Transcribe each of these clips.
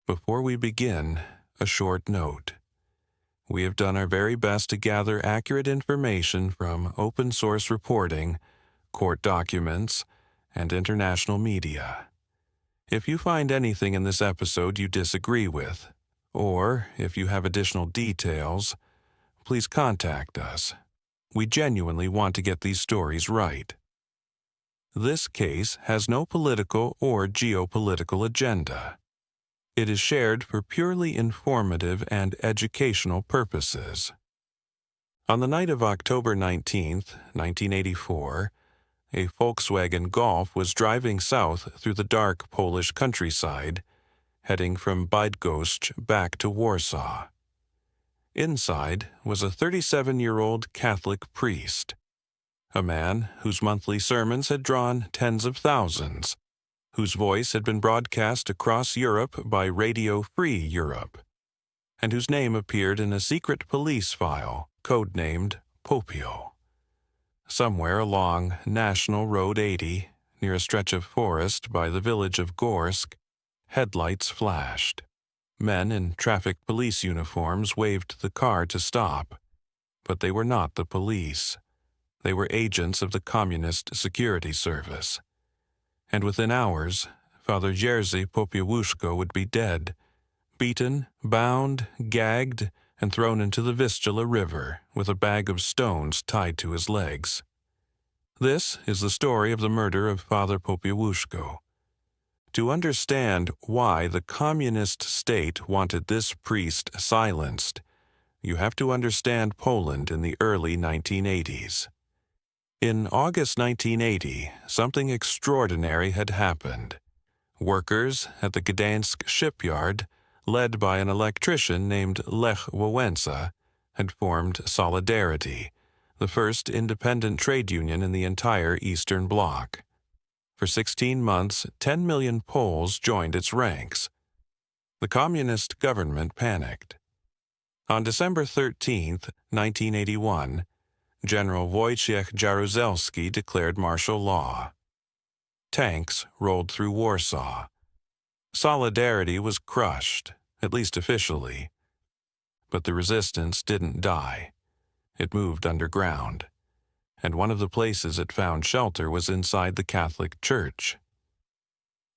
Before we begin, a short note. We have done our very best to gather accurate information from open-source reporting, court documents, and international media. If you find anything in this episode you disagree with, or if you have additional details, please contact us. We genuinely want to get these stories right. This case has no political or geopolitical agenda. It is shared for purely informative and educational purposes. On the night of October 19, 1984, a Volkswagen Golf was driving south through the dark Polish countryside, heading from Bydgoszcz back to Warsaw. Inside was a 37-year-old Catholic priest, a man whose monthly sermons had drawn tens of thousands, whose voice had been broadcast across Europe by Radio Free Europe, and whose name appeared in a secret police file codenamed Popiel. Somewhere along National Road 80, near a stretch of forest by the village of Górsk, headlights flashed. Men in traffic police uniforms waved the car to stop, but they were not the police. They were agents of the Communist Security Service. And within hours, Father Jerzy Popiełuszko would be dead, beaten, bound, gagged, and thrown into the Vistula River with a bag of stones tied to his legs. This is the story of the murder of Father Popiełuszko. To understand why the communist state wanted this priest silenced, you have to understand Poland in the early 1980s. In August 1980, something extraordinary had happened. Workers at the Gdańsk shipyard, led by an electrician named Lech Wałęsa, had formed Solidarity, the first independent trade union in the entire Eastern Bloc. For 16 months, 10 million Poles joined its ranks. The communist government panicked. On December 13, 1981, General Wojciech Jaruzelski declared martial law. Tanks rolled through Warsaw. Solidarity was crushed, at least officially. But the resistance didn't die. It moved underground, and one of the places it found shelter was inside the Catholic Church.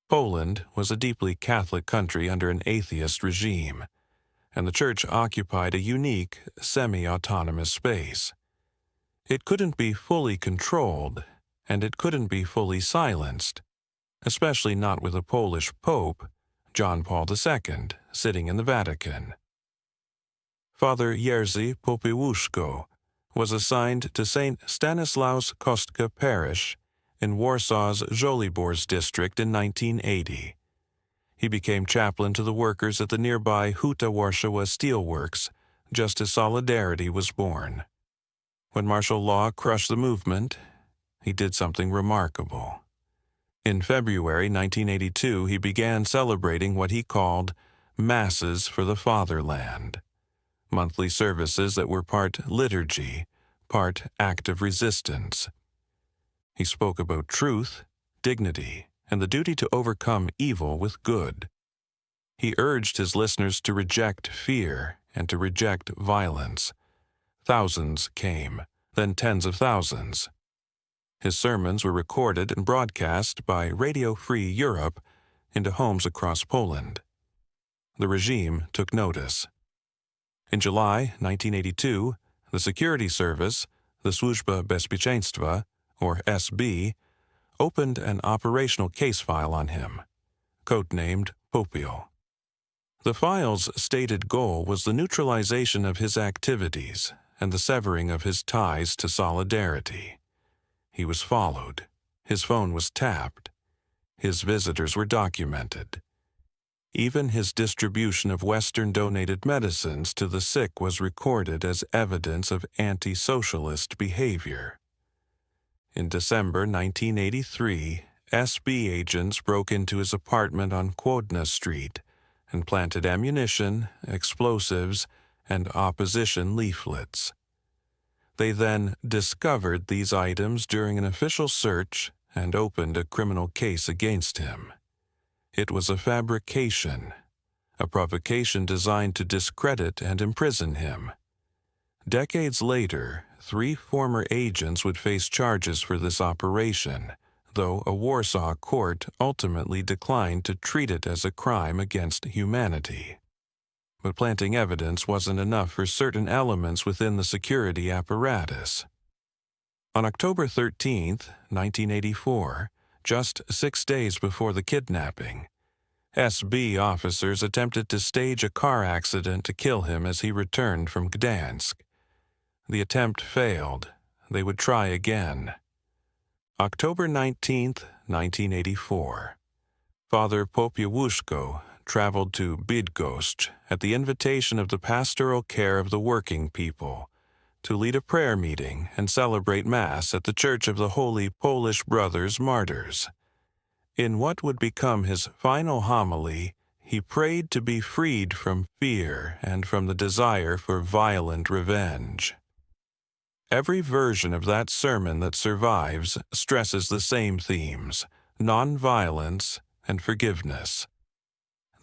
Poland was a deeply Catholic country under an atheist regime, and the Church occupied a unique, semi-autonomous space. It couldn't be fully controlled, and it couldn't be fully silenced, especially not with a Polish Pope, John Paul II, sitting in the Vatican. Father Jerzy Popiełuszko was assigned to St. Stanislaus Kostka Parish in Warsaw's Żoliborz district in 1980. He became chaplain to the workers at the nearby Huta Warszawa Steelworks, just as Solidarity was born. When martial law crushed the movement, he did something remarkable. In February 1982, he began celebrating what he called Masses for the Fatherland, monthly services that were part liturgy, part act of resistance. He spoke about truth, dignity, and the duty to overcome evil with good. He urged his listeners to reject fear and to reject violence. Thousands came, then tens of thousands. His sermons were recorded and broadcast by Radio Free Europe into homes across Poland. The regime took notice. In July 1982, the security service, the Służba Bezpieczeństwa, or SB, opened an operational case file on him, codenamed Popiel. The file's stated goal was the neutralization of his activities and the severing of his ties to Solidarity. He was followed. His phone was tapped. His visitors were documented. Even his distribution of Western-donated medicines to the sick was recorded as evidence of anti-socialist behavior. In December 1983, SB agents broke into his apartment on Kłodna Street and planted ammunition, explosives, and opposition leaflets. They then discovered these items during an official search and opened a criminal case against him. It was a fabrication, a provocation designed to discredit and imprison him. Decades later, 3 former agents would face charges for this operation, though a Warsaw court ultimately declined to treat it as a crime against humanity. But planting evidence wasn't enough for certain elements within the security apparatus. On October 13, 1984, just 6 days before the kidnapping, SB officers attempted to stage a car accident to kill him as he returned from Gdansk. The attempt failed. They would try again. October 19, 1984. Father Popieluszko traveled to Bydgoszcz at the invitation of the pastoral care of the working people to lead a prayer meeting and celebrate Mass at the Church of the Holy Polish Brothers Martyrs. In what would become his final homily, he prayed to be freed from fear and from the desire for violent revenge. Every version of that sermon that survives stresses the same themes: non-violence and forgiveness.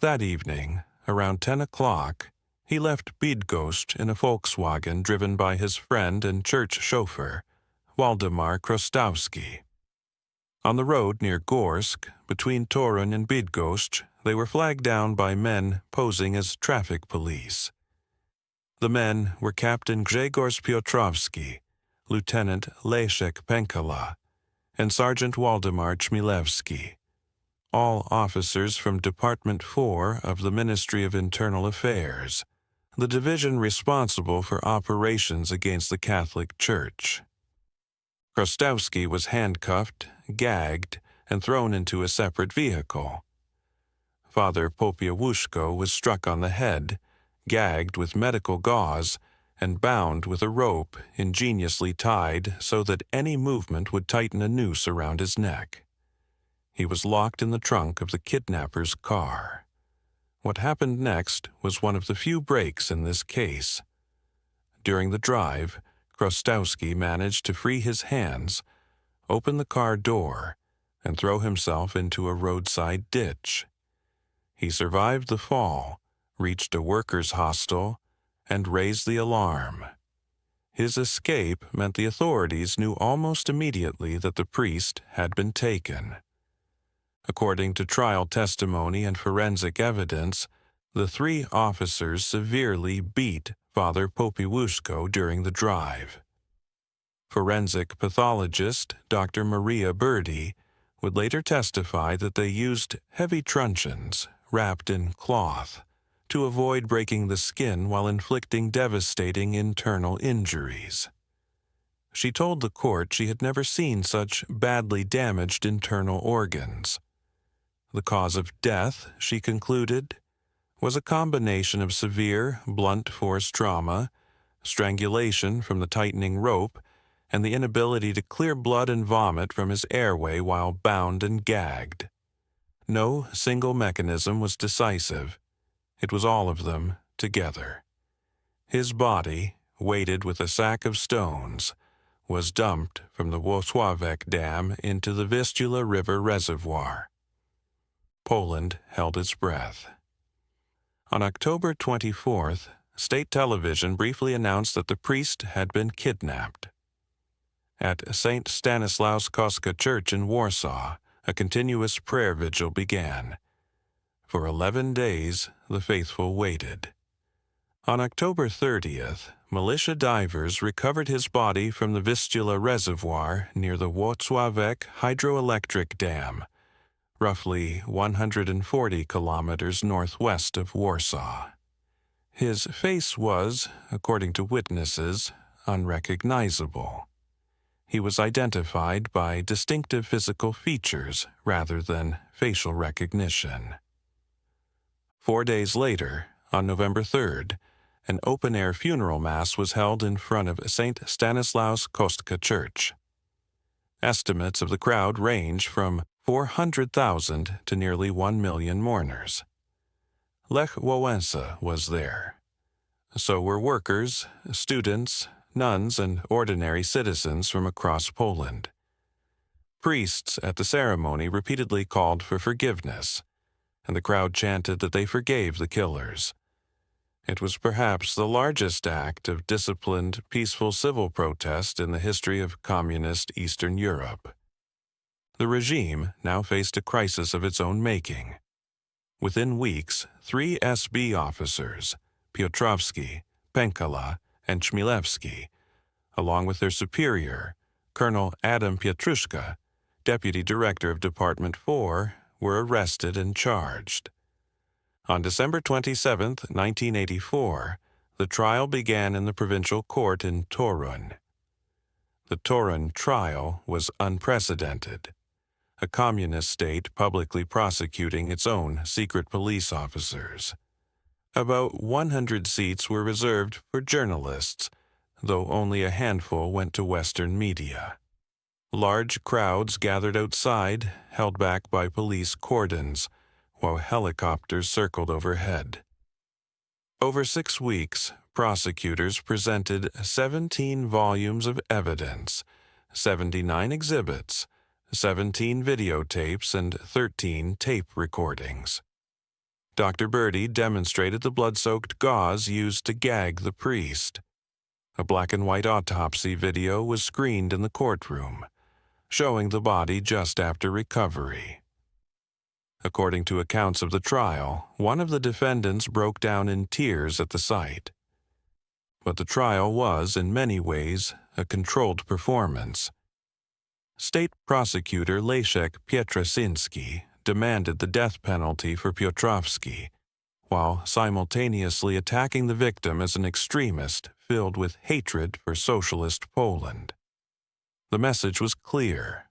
That evening, around 10 o'clock, he left Bydgoszcz in a Volkswagen driven by his friend and church chauffeur, Waldemar Chrostowski. On the road near Górsk, between Toruń and Bydgoszcz, they were flagged down by men posing as traffic police. The men were Captain Grzegorz Piotrowski, Lieutenant Leszek Pękala, and Sergeant Waldemar Chmielewski, all officers from Department 4 of the Ministry of Internal Affairs, the division responsible for operations against the Catholic Church. Chrostowski was handcuffed, gagged, and thrown into a separate vehicle. Father Popieluszko was struck on the head, gagged with medical gauze, and bound with a rope ingeniously tied so that any movement would tighten a noose around his neck. He was locked in the trunk of the kidnapper's car. What happened next was one of the few breaks in this case. During the drive, Chrostowski managed to free his hands, open the car door, and throw himself into a roadside ditch. He survived the fall, reached a workers' hostel, and raised the alarm. His escape meant the authorities knew almost immediately that the priest had been taken. According to trial testimony and forensic evidence, the 3 officers severely beat Father Popieluszko during the drive. Forensic pathologist Dr. Maria Byrdy would later testify that they used heavy truncheons wrapped in cloth to avoid breaking the skin while inflicting devastating internal injuries. She told the court she had never seen such badly damaged internal organs. The cause of death, she concluded, was a combination of severe, blunt force trauma, strangulation from the tightening rope, and the inability to clear blood and vomit from his airway while bound and gagged. No single mechanism was decisive. It was all of them together. His body, weighted with a sack of stones, was dumped from the Włocławek Dam into the Vistula River reservoir. Poland held its breath. On October 24th, state television briefly announced that the priest had been kidnapped. At St. Stanislaus Kostka Church in Warsaw, a continuous prayer vigil began. For 11 days, the faithful waited. On October 30th, militia divers recovered his body from the Vistula Reservoir near the Włocławek Hydroelectric Dam, roughly 140 kilometers northwest of Warsaw. His face was, according to witnesses, unrecognizable. He was identified by distinctive physical features rather than facial recognition. 4 days later, on November 3rd, an open-air funeral mass was held in front of St. Stanislaus Kostka Church. Estimates of the crowd range from 400,000 to nearly 1 million mourners. Lech Wałęsa was there. So were workers, students, nuns, and ordinary citizens from across Poland. Priests at the ceremony repeatedly called for forgiveness, and the crowd chanted that they forgave the killers. It was perhaps the largest act of disciplined, peaceful civil protest in the history of communist Eastern Europe. The regime now faced a crisis of its own making. Within weeks, 3 SB officers, Piotrowski, Penkala, and Chmielewski, along with their superior, Colonel Adam Pietruszka, Deputy Director of Department 4, were arrested and charged. On December 27, 1984, the trial began in the provincial court in Toruń. The Toruń trial was unprecedented, a communist state publicly prosecuting its own secret police officers. About 100 seats were reserved for journalists, though only a handful went to Western media. Large crowds gathered outside, held back by police cordons, while helicopters circled overhead. Over 6 weeks, prosecutors presented 17 volumes of evidence, 79 exhibits, 17 videotapes, and 13 tape recordings. Dr. Byrdy demonstrated the blood-soaked gauze used to gag the priest. A black-and-white autopsy video was screened in the courtroom, showing the body just after recovery. According to accounts of the trial, one of the defendants broke down in tears at the sight. But the trial was, in many ways, a controlled performance. State prosecutor Leszek Pietrowski demanded the death penalty for Piotrowski, while simultaneously attacking the victim as an extremist filled with hatred for socialist Poland. The message was clear.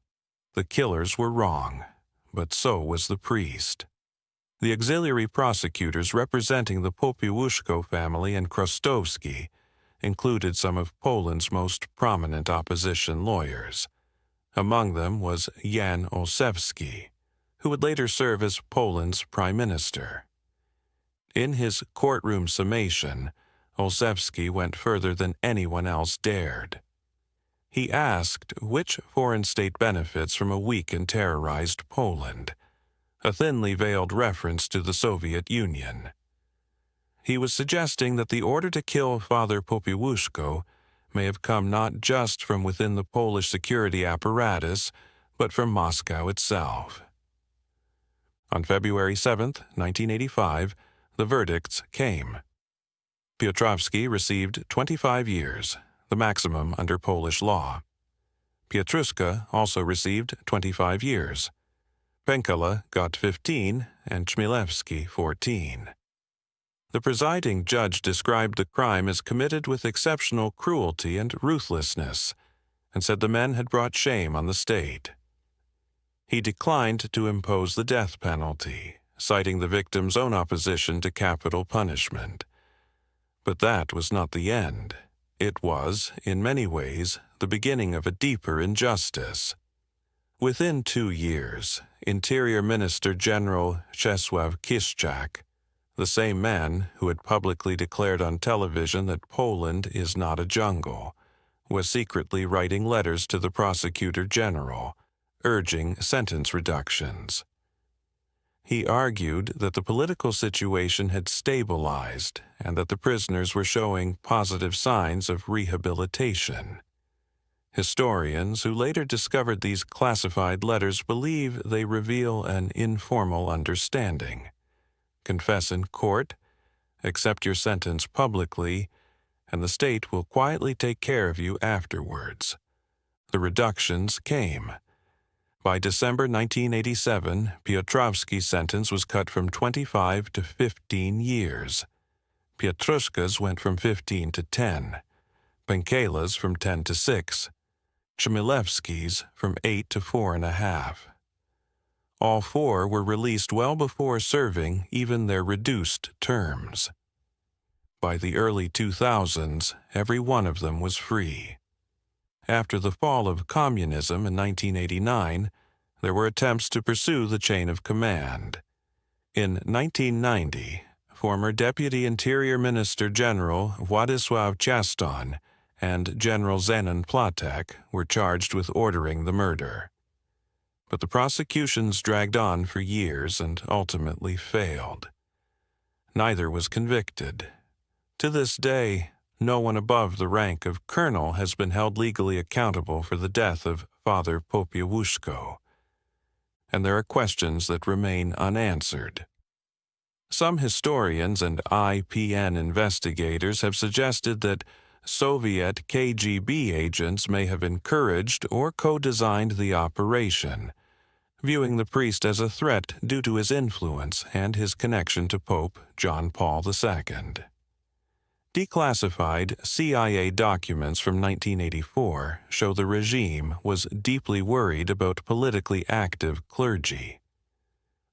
The killers were wrong, but so was the priest. The auxiliary prosecutors representing the Popieluszko family and Chrostowski included some of Poland's most prominent opposition lawyers. Among them was Jan Olszewski, who would later serve as Poland's prime minister. In his courtroom summation, Olszewski went further than anyone else dared. He asked which foreign state benefits from a weak and terrorized Poland, a thinly veiled reference to the Soviet Union. He was suggesting that the order to kill Father Popieluszko may have come not just from within the Polish security apparatus, but from Moscow itself. On February 7, 1985, the verdicts came. Piotrowski received 25 years, the maximum under Polish law. Pietruszka also received 25 years. Penkala got 15 and Chmielewski 14. The presiding judge described the crime as committed with exceptional cruelty and ruthlessness, and said the men had brought shame on the state. He declined to impose the death penalty, citing the victim's own opposition to capital punishment. But that was not the end. It was, in many ways, the beginning of a deeper injustice. Within 2 years, Interior Minister General Czesław Kiszczak, the same man who had publicly declared on television that Poland is not a jungle, was secretly writing letters to the prosecutor general, urging sentence reductions. He argued that the political situation had stabilized and that the prisoners were showing positive signs of rehabilitation. Historians who later discovered these classified letters believe they reveal an informal understanding. Confess in court, accept your sentence publicly, and the state will quietly take care of you afterwards. The reductions came. By December 1987, Piotrowski's sentence was cut from 25 to 15 years. Pietruszka's went from 15 to 10, Penkala's from 10 to 6, Chmielewski's from 8 to 4.5. All 4 were released well before serving even their reduced terms. By the early 2000s, every one of them was free. After the fall of communism in 1989, there were attempts to pursue the chain of command. In 1990, former Deputy Interior Minister General Władysław Ciaston and General Zenon Platek were charged with ordering the murder. but the prosecutions dragged on for years and ultimately failed. Neither was convicted. To this day, no one above the rank of colonel has been held legally accountable for the death of Father Popieluszko, and there are questions that remain unanswered. Some historians and IPN investigators have suggested that Soviet KGB agents may have encouraged or co-designed the operation, viewing the priest as a threat due to his influence and his connection to Pope John Paul II. Declassified CIA documents from 1984 show the regime was deeply worried about politically active clergy.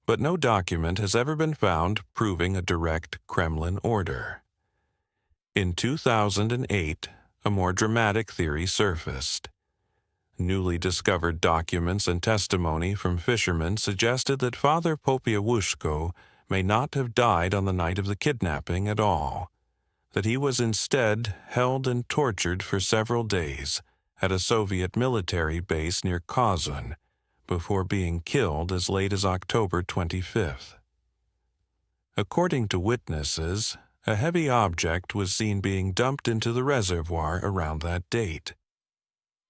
But no document has ever been found proving a direct Kremlin order. In 2008, a more dramatic theory surfaced. Newly discovered documents and testimony from fishermen suggested that Father Popieluszko may not have died on the night of the kidnapping at all, that he was instead held and tortured for several days at a Soviet military base near Kazuń before being killed as late as October 25th. According to witnesses, a heavy object was seen being dumped into the reservoir around that date.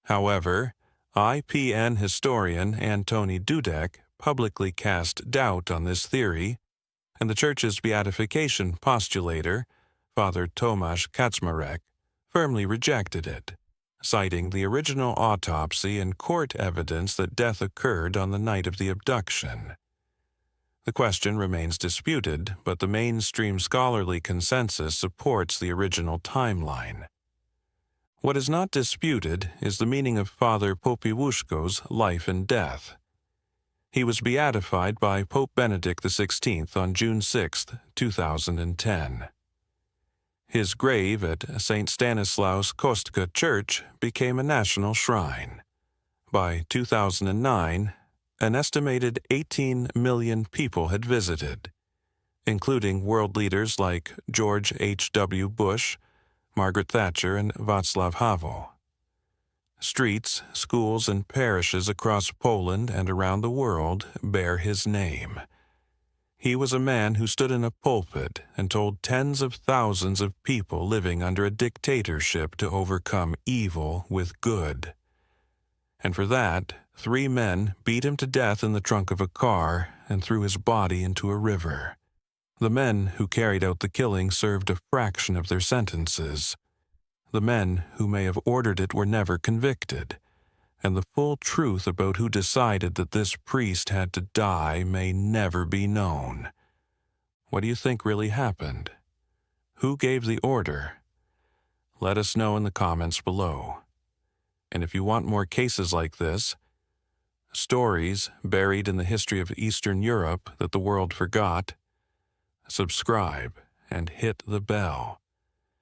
However, IPN historian Antoni Dudek publicly cast doubt on this theory, and the Church's beatification postulator, Father Tomasz Kaczmarek, firmly rejected it, citing the original autopsy and court evidence that death occurred on the night of the abduction. The question remains disputed, but the mainstream scholarly consensus supports the original timeline. What is not disputed is the meaning of Father Popieluszko's life and death. He was beatified by Pope Benedict XVI on June 6, 2010. His grave at St. Stanislaus Kostka Church became a national shrine. By 2009, an estimated 18 million people had visited, including world leaders like George H.W. Bush, Margaret Thatcher, and Václav Havel. Streets, schools, and parishes across Poland and around the world bear his name. He was a man who stood in a pulpit and told tens of thousands of people living under a dictatorship to overcome evil with good. And for that, 3 men beat him to death in the trunk of a car and threw his body into a river. The men who carried out the killing served a fraction of their sentences. The men who may have ordered it were never convicted, and the full truth about who decided that this priest had to die may never be known. What do you think really happened? Who gave the order? Let us know in the comments below. And if you want more cases like this, stories buried in the history of Eastern Europe that the world forgot, subscribe and hit the bell.